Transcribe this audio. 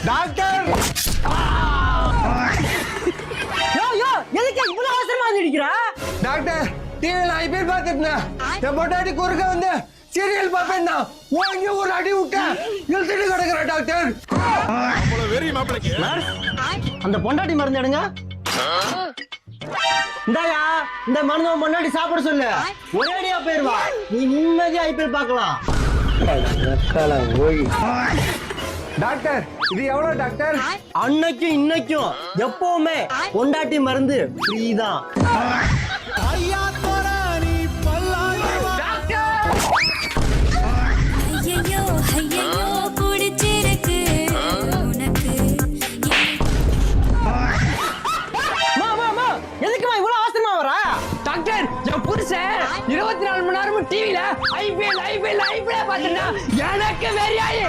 Doctor எதுக்கு இவ்வளவு அவசரமா அடிக்கிற? டாக்டர் டிவில ஐபிஎல் பார்த்துட்டு என் பொண்டாட்டி குறுக்க வந்து சீரியல் பார்ப்பேன்னா ஓங்கி ஒரு அடி விட்டேன் இழுத்துட்டு கிடக்குற டாக்டர். அந்த பொண்டாட்டி மருந்து எடுங்க. இந்தாயா இந்த மருந்து பொண்டாட்டி சாப்பிட சொல்லு. ஒரே அடியா போயிருவா. நீ நிம்மதியா ஐபிஎல் பார்க்கலாம். டாக்டர் இது எவ்வளவு டாக்டர்? அன்னைக்கும் இன்னைக்கும் எப்பவுமே பொண்டாட்டி மருந்து ஃப்ரீ தான். ஐயையோ ஐயையோ குடிச்சிருக்கு உனக்கு. எதுக்குமா இவ்வளவு அவசரமா வரா? டாக்டர் என் புருஷன் 24 மணி நேரமும் டிவில ஐபிஎல் ஐபிஎல் ஐபிஎல் பார்த்துனா எனக்கு வெறியாயி